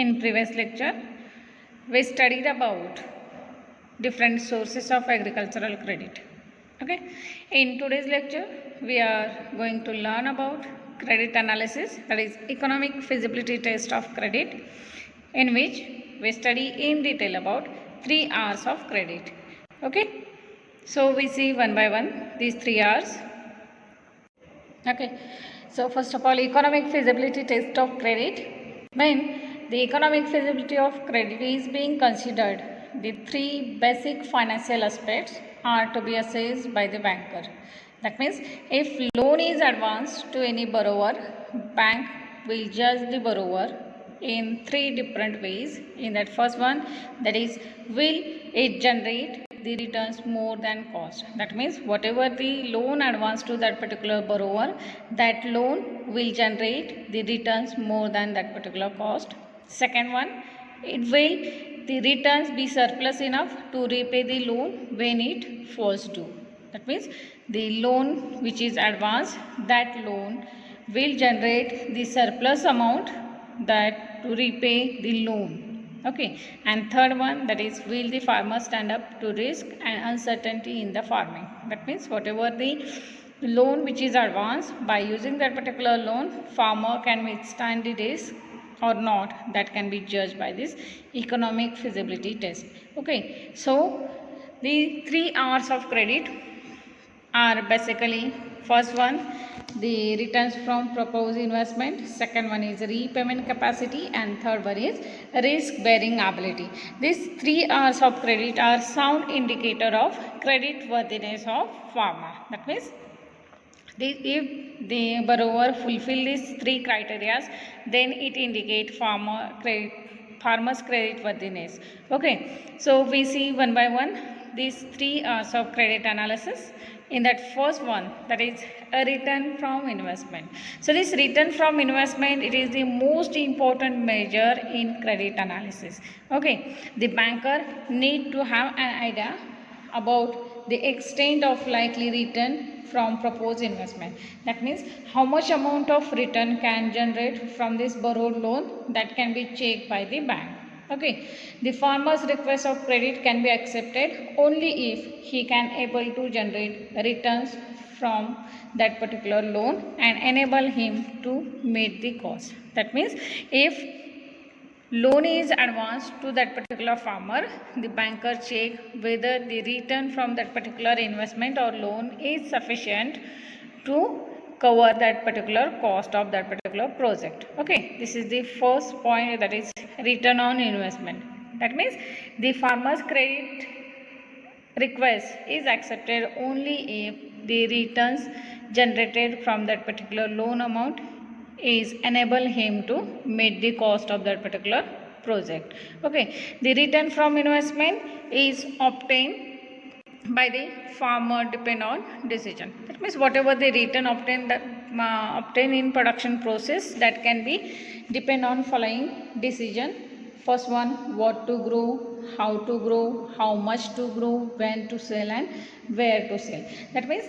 In previous lecture, we studied about different sources of agricultural credit. Okay. In today's lecture, we are going to learn about credit analysis, that is economic feasibility test of credit, in which we study in detail about 3 R's of credit. Okay. So we see one by one these 3 R's. Okay. So first of all, economic feasibility test of credit. When the economic feasibility of credit is being considered, the 3 basic financial aspects are to be assessed by the banker. That means if loan is advanced to any borrower, bank will judge the borrower in 3 different ways. In that first one, that is, will it generate the returns more than cost. That means whatever the loan advanced to that particular borrower, that loan will generate the returns more than that particular cost. Second one, it will the returns be surplus enough to repay the loan when it falls due. That means the loan which is advanced, that loan will generate the surplus amount that to repay the loan. Okay. And third one, that is, will the farmer stand up to risk and uncertainty in the farming. That means whatever the loan which is advanced, by using that particular loan, farmer can withstand the risk or not, that can be judged by this economic feasibility test. Okay. So the 3 R's of credit are basically, first one, the returns from proposed investment, second one is repayment capacity, and third one is risk bearing ability. These 3 R's of credit are sound indicator of credit worthiness of farmer. That means if the borrower fulfill these 3 criteria, then it indicate farmer's credit worthiness. Okay. So we see one by one these 3 R's of credit analysis. In that first one, that is a return from investment. So this return from investment, it is the most important measure in credit analysis. Okay. The banker need to have an idea about the extent of likely return from proposed investment. That means how much amount of return can generate from this borrowed loan, that can be checked by the bank. Okay. The farmer's request of credit can be accepted only if he can able to generate returns from that particular loan and enable him to meet the cost. That means if loan is advanced to that particular farmer, the banker check whether the return from that particular investment or loan is sufficient to cover that particular cost of that particular project. Okay. This is the first point, that is return on investment. That means the farmer's credit request is accepted only if the returns generated from that particular loan amount is enable him to meet the cost of that particular project. Okay. The return from investment is obtained by the farmer depend on decision. That means whatever the return obtained in production process, that can be depend on following decision. First one, what to grow, how to grow, how much to grow, when to sell and where to sell. That means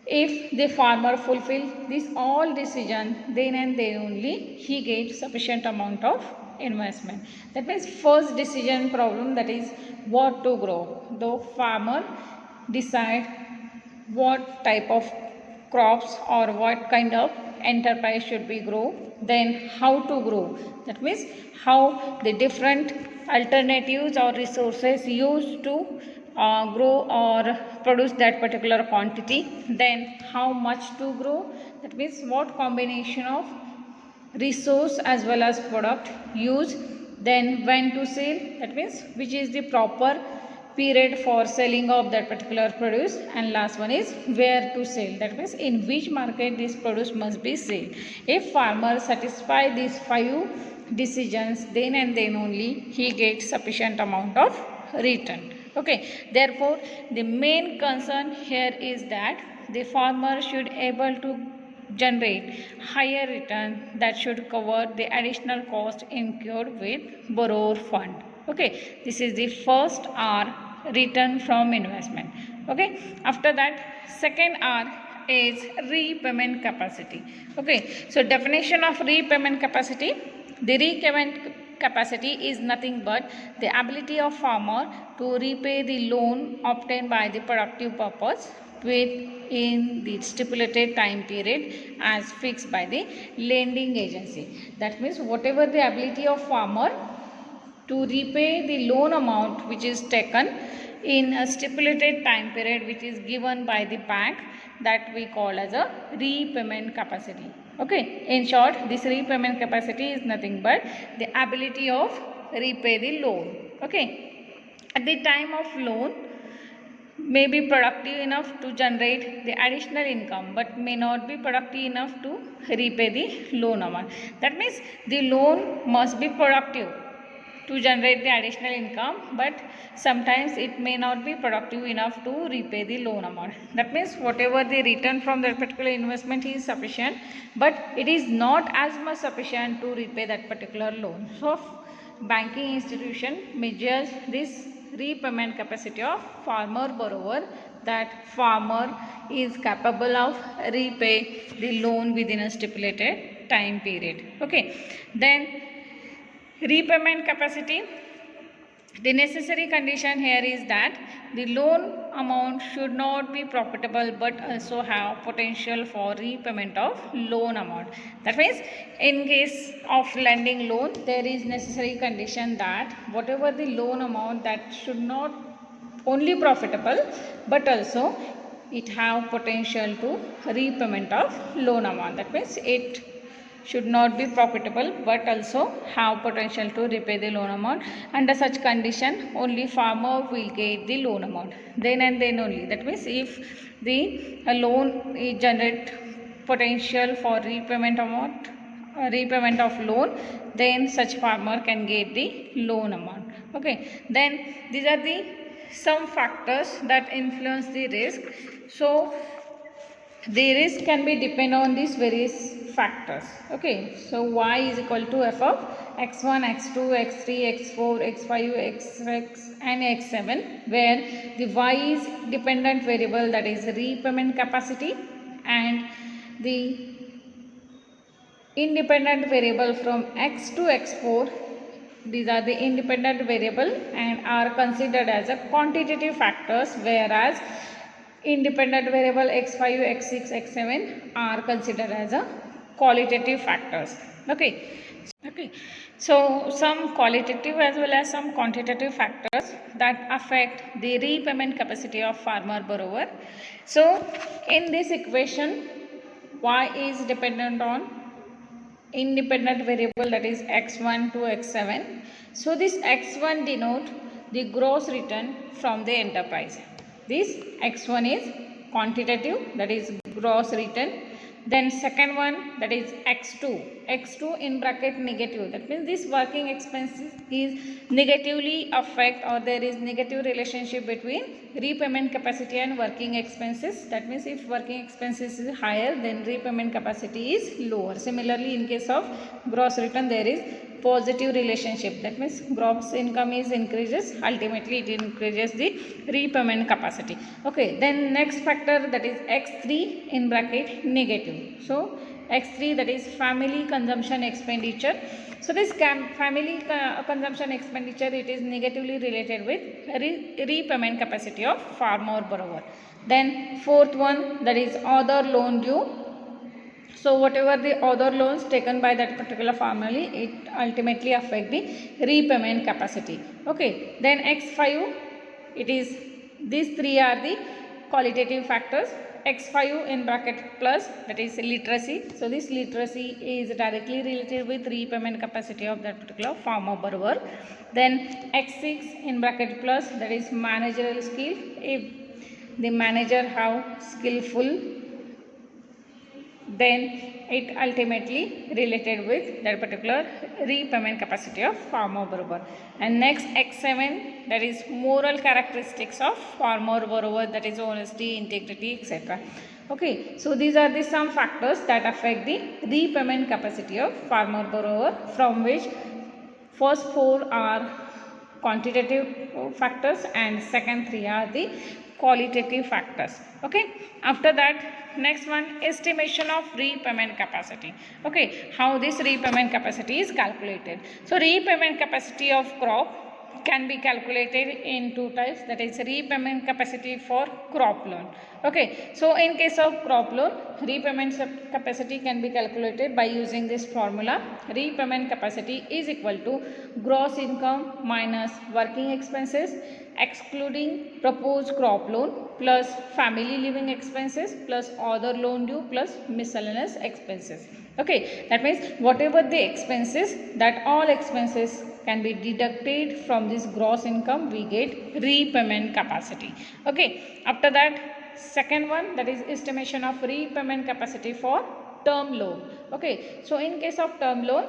if the farmer fulfill this all decision, then and then only he gets sufficient amount of investment. That means first decision problem, that is what to grow. The farmer decide what type of crops or what kind of enterprise should be grow. Then how to grow. That means how the different alternatives or resources used to grow or produce that particular quantity. Then how much to grow. That means what combination of resource as well as product use. Then when to sell. That means which is the proper period for selling of that particular produce. And last one is where to sell. That means in which market this produce must be sold. If farmer satisfy these 5 decisions, then and then only he gets sufficient amount of return. Okay. Therefore the main concern here is that the farmer should able to generate higher return that should cover the additional cost incurred with borrower fund. Okay. This is the first R, return from investment. Okay. After that, second R is repayment capacity. Okay. So definition of repayment capacity. The capacity is nothing but the ability of farmer to repay the loan obtained by the productive purpose within the stipulated time period as fixed by the lending agency. That means whatever the ability of farmer to repay the loan amount which is taken in a stipulated time period which is given by the bank, that we call as a repayment capacity. Okay, in short, this repayment capacity is nothing but the ability of repay the loan. Okay, at the time of loan may be productive enough to generate the additional income but may not be productive enough to repay the loan amount. That means the loan must be productive to generate the additional income, but sometimes it may not be productive enough to repay the loan amount. That means whatever the return from that particular investment is sufficient, but it is not as much sufficient to repay that particular loan. So banking institution measures this repayment capacity of farmer borrower, that farmer is capable of repay the loan within a stipulated time period. Okay, then repayment capacity, the necessary condition here is that the loan amount should not be profitable but also have potential for repayment of loan amount. That means in case of lending loan, there is necessary condition that whatever the loan amount, that should not only profitable but also it have potential to repayment of loan amount. That means it should not be profitable but also have potential to repay the loan amount. Under such condition, only farmer will get the loan amount. Then and then only. That means if the loan generate potential for repayment amount, repayment of loan, then such farmer can get the loan amount. Okay. Then these are the some factors that influence the risk. So the risk can be depend on these various factors. Okay, so y is equal to f of x1, x2, x3, x4, x5, xx and x7, where the y is dependent variable, that is repayment capacity, and the independent variable from x to x4, these are the independent variable and are considered as a quantitative factors, whereas independent variable x5, x6, x7 are considered as a qualitative factors. Okay, so some qualitative as well as some quantitative factors that affect the repayment capacity of farmer borrower. So in this equation, y is dependent on independent variable, that is x1 to x7. So this x1 denote the gross return from the enterprise. This x1 is quantitative, that is gross return. Then second one, that is x2 in bracket negative, that means this working expenses is negatively affect, or there is negative relationship between repayment capacity and working expenses. That means if working expenses is higher, then repayment capacity is lower. Similarly, in case of gross return, there is positive relationship, that means gross income is increases, ultimately it increases the repayment capacity. Okay, then next factor, that is x3 in bracket negative. So x3, that is family consumption expenditure. So this family consumption expenditure, it is negatively related with repayment capacity of farmer borrower. Then fourth one, that is other loan due. So whatever the other loans taken by that particular family, it ultimately affect the repayment capacity. Okay, then x5, it is, these three are the qualitative factors. x5 in bracket plus, that is literacy. So this literacy is directly related with repayment capacity of that particular farmer borrower. Then x6 in bracket plus, that is managerial skill. If the manager have skillful, then it ultimately related with that particular repayment capacity of farmer borrower. And next x7, that is moral characteristics of farmer borrower, that is honesty, integrity, etc. Okay, so these are the some factors that affect the repayment capacity of farmer borrower, from which first four are quantitative factors and second three are the qualitative factors. Okay, after that, next one, estimation of repayment capacity. Okay, how this repayment capacity is calculated. So repayment capacity of crop can be calculated in two types, that is repayment capacity for crop loan. Okay, so in case of crop loan, repayment capacity can be calculated by using this formula. Repayment capacity is equal to gross income minus working expenses excluding proposed crop loan plus family living expenses plus other loan due plus miscellaneous expenses. Okay, that means whatever the expenses, that all expenses can be deducted from this gross income, we get repayment capacity. Okay, after that, second one, that is estimation of repayment capacity for term loan. Okay, so in case of term loan,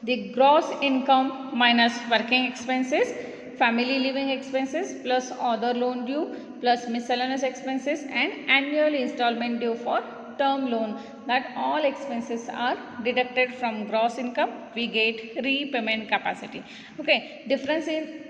the gross income minus working expenses, family living expenses plus other loan due plus miscellaneous expenses and annual installment due for term loan, that all expenses are deducted from gross income, we get repayment capacity. Okay, difference in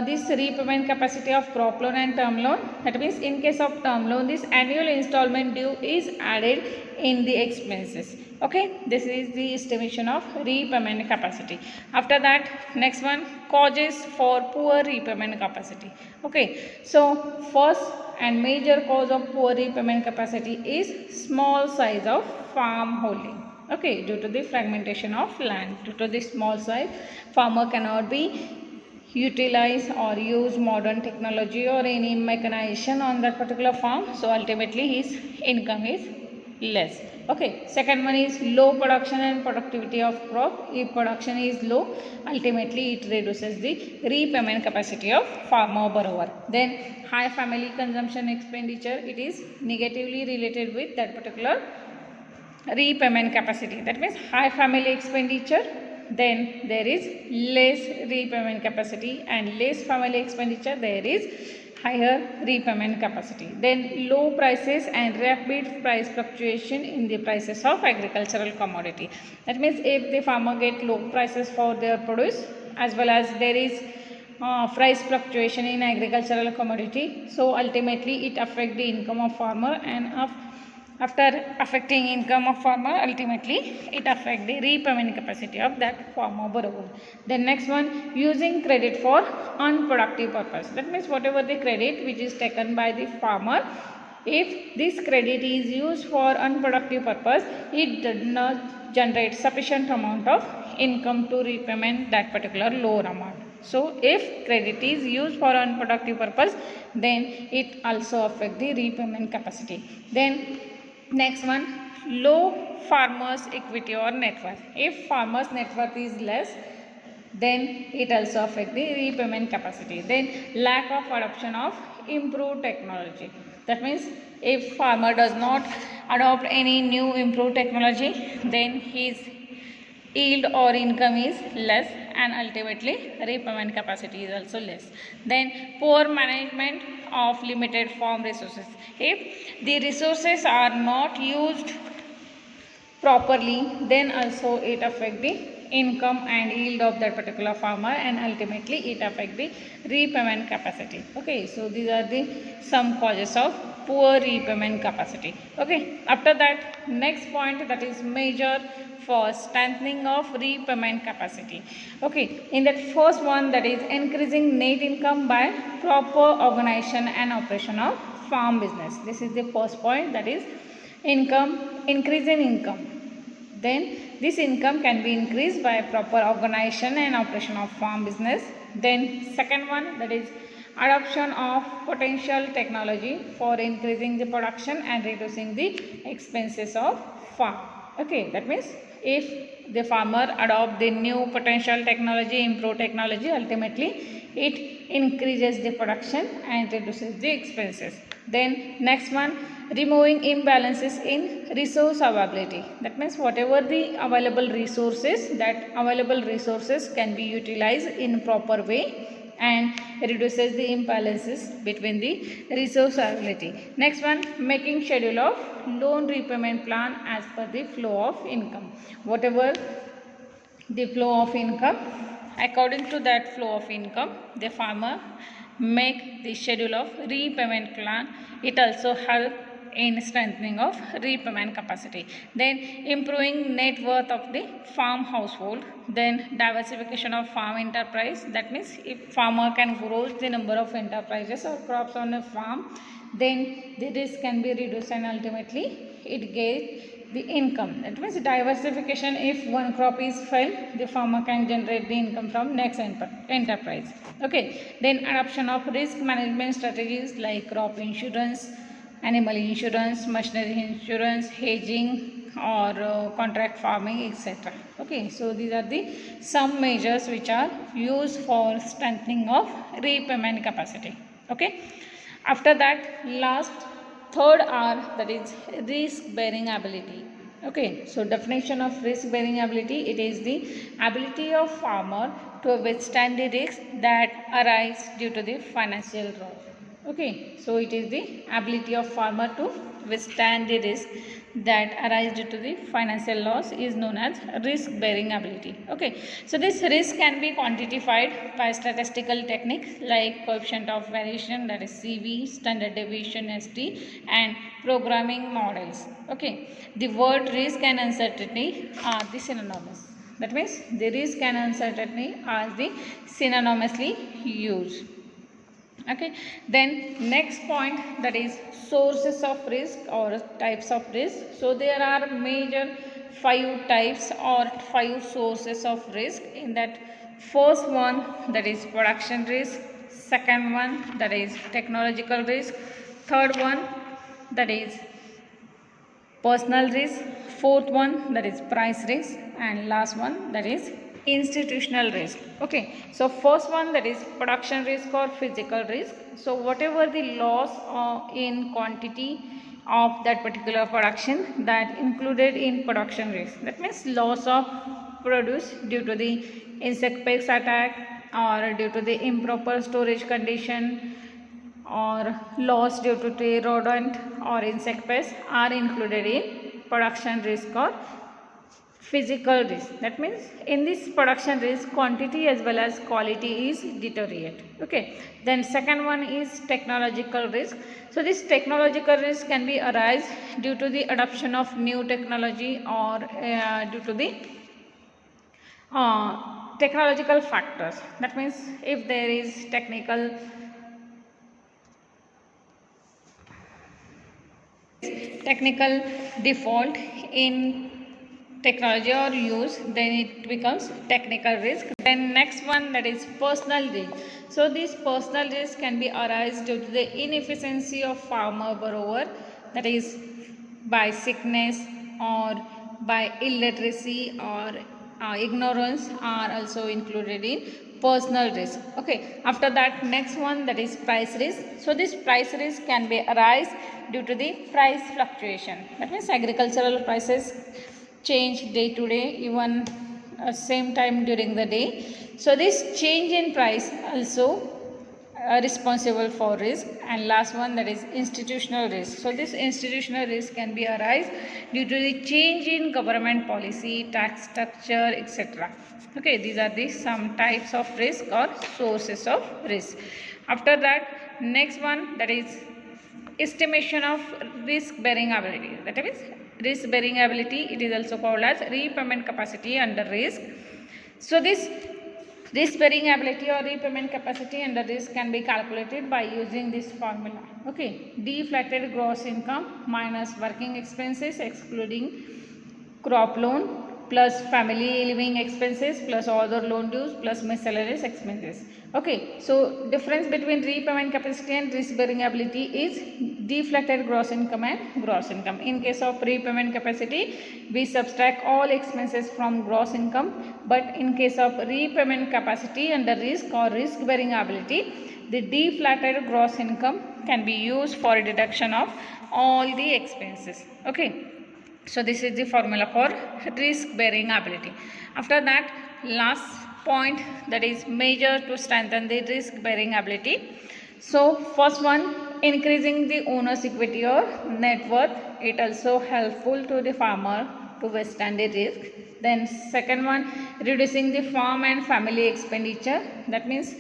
this repayment capacity of crop loan and term loan, that means in case of term loan, this annual installment due is added in the expenses. Okay, this is the estimation of repayment capacity. After that, next one, causes for poor repayment capacity. Okay, so first and major cause of poor repayment capacity is small size of farm holding. Okay, due to the fragmentation of land, due to the small size, farmer cannot be utilize or use modern technology or any mechanization on that particular farm, so ultimately his income is less. Okay, second one is low production and productivity of crop. If production is low, ultimately it reduces the repayment capacity of farmer borrower. Then high family consumption expenditure, it is negatively related with that particular repayment capacity. That means high family expenditure, then there is less repayment capacity, and less family expenditure, there is higher repayment capacity. Then low prices and rapid price fluctuation in the prices of agricultural commodity. That means if the farmer get low prices for their produce, as well as there is price fluctuation in agricultural commodity, so ultimately it affect the income of farmer, and after affecting income of farmer, ultimately it affect the repayment capacity of that farmer borrower. Then next one, using credit for unproductive purpose. That means whatever the credit which is taken by the farmer, if this credit is used for unproductive purpose, it does not generate sufficient amount of income to repayment that particular loan amount. So if credit is used for unproductive purpose, then it also affect the repayment capacity. Then next one, low farmers equity or net worth. If farmers net worth is less, then it also affect the repayment capacity. Then lack of adoption of improved technology. That means if farmer does not adopt any new improved technology, then his yield or income is less, and ultimately repayment capacity is also less. Then poor management of limited farm resources. If the resources are not used properly, then also it affect the income and yield of that particular farmer, and ultimately it affect the repayment capacity. Okay, so these are the some causes of poor repayment capacity. Okay, after that, next point, that is measure for strengthening of repayment capacity. Okay, in that first one, that is increasing net income by proper organization and operation of farm business. This is the first point, that is income, increase in income. Then this income can be increased by proper organization and operation of farm business. Then second one, that is adoption of potential technology for increasing the production and reducing the expenses of farm. Okay, that means if the farmer adopt the new potential technology, improve technology, ultimately it increases the production and reduces the expenses. Then next one, removing imbalances in resource availability. That means whatever the available resources, that available resources can be utilized in proper way and reduces the imbalances between the resource availability. Next one, making schedule of loan repayment plan as per the flow of income. Whatever the flow of income, according to that flow of income, the farmer make the schedule of repayment plan. It also help in strengthening of repayment capacity. Then improving net worth of the farm household. Then diversification of farm enterprise. That means if farmer can grow the number of enterprises or crops on a farm, then the risk can be reduced and ultimately it gets the income. That means diversification, if one crop is failed, the farmer can generate the income from next enterprise. Okay. Then adoption of risk management strategies like crop insurance, animal insurance, machinery insurance, hedging or contract farming, etc. Okay, so these are the some measures which are used for strengthening of repayment capacity. Okay, after that last third R, that is risk bearing ability. Okay, so definition of risk bearing ability, it is the ability of farmer to withstand the risks that arise due to the financial loss. Okay, so it is the ability of farmer to withstand the risk that arise due to the financial loss is known as risk bearing ability. Okay, so this risk can be quantified by statistical techniques like coefficient of variation, that is CV, standard deviation ST, and programming models. Okay, the word risk and uncertainty are the synonymous. That means the risk and uncertainty are the synonymously used. Okay, then next point, that is sources of risk or types of risk. So there are major 5 types or 5 sources of risk. In that, first one, that is production risk, second one, that is technological risk, third one, that is personal risk, fourth one, that is price risk, and last one, that is institutional risk. Okay, so first one, that is production risk or physical risk. So whatever the loss in quantity of that particular production, that included in production risk. That means loss of produce due to the insect pest attack or due to the improper storage condition or loss due to the rodent or insect pest are included in production risk or physical risk. That means in this production risk, quantity as well as quality is deteriorate. Okay, then second one is technological risk. So this technological risk can be arise due to the adoption of new technology or due to the technological factors. That means if there is technical default in technology or use, then it becomes technical risk. Then next one, that is personal risk. So this personal risk can be arise due to the inefficiency of farmer borrower, that is by sickness or by illiteracy or ignorance are also included in personal risk. Okay, after that next one, that is price risk. So this price risk can be arise due to the price fluctuation. That means agricultural prices change day to day, even same time during the day. So this change in price also responsible for risk. And last one, that is institutional risk. So this institutional risk can be arise due to the change in government policy, tax structure, etc. Okay, these are the some types of risk or sources of risk. After that next one, that is estimation of risk bearing ability. That means risk bearing ability, it is also called as repayment capacity under risk. So this risk bearing ability or repayment capacity under risk can be calculated by using this formula. Okay, deflated gross income minus working expenses excluding crop loan plus family living expenses plus other loan dues plus miscellaneous expenses. Okay, so difference between repayment capacity and risk bearing ability is deflated gross income and gross income. In case of repayment capacity, we subtract all expenses from gross income, but in case of repayment capacity under risk or risk bearing ability, the deflated gross income can be used for deduction of all the expenses. Okay, so this is the formula for risk bearing ability. After that last point, that is measure to strengthen the risk bearing ability. So first one, increasing the owner's equity or net worth, it also helpful to the farmer to withstand the risk. Then second one, reducing the farm and family expenditure. That means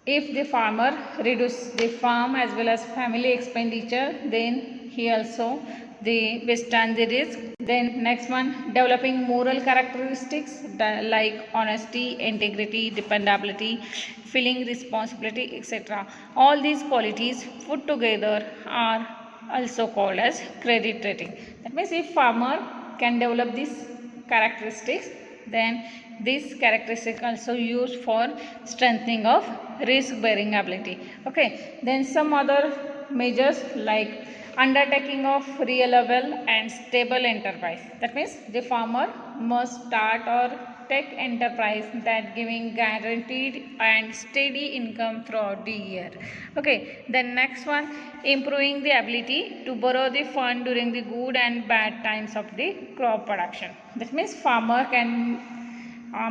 if the farmer reduce the farm as well as family expenditure, then he also the withstand the risk. Then next one, developing moral characteristics like honesty, integrity, dependability, feeling responsibility, etc. All these qualities put together are also called as credit rating. That means if farmer can develop these characteristics, then this characteristic also used for strengthening of risk bearing ability. Okay, then some other measures like undertaking of reliable and stable enterprise. That means the farmer must start or take enterprise that giving guaranteed and steady income throughout the year. Okay, then next one, improving the ability to borrow the fund during the good and bad times of the crop production. That means farmer can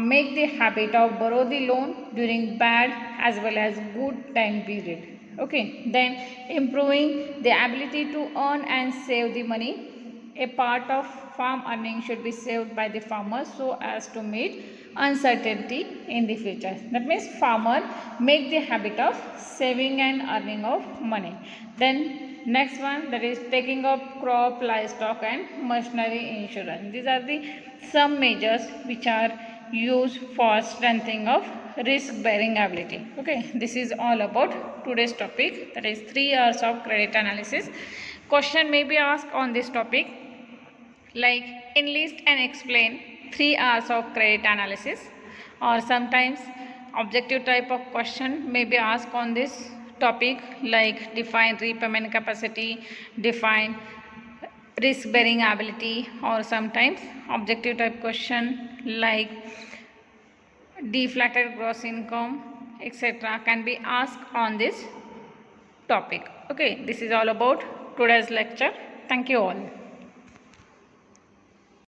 make the habit of borrow the loan during bad as well as good time period. Okay, then improving the ability to earn and save the money. A part of farm earning should be saved by the farmer so as to meet uncertainty in the future. That means farmer make the habit of saving and earning of money. Then next one, that is taking up crop, livestock and machinery insurance. These are the some measures which are used for strengthening of risk bearing ability. Okay, this is all about today's topic, that is 3 hours of credit analysis. Question may be asked on this topic like enlist and explain 3 hours of credit analysis, or sometimes objective type of question may be asked on this topic like define repayment capacity, define risk bearing ability, or sometimes objective type question like deflated gross income, etc. can be asked on this topic. Okay, this is all about today's lecture. Thank you all.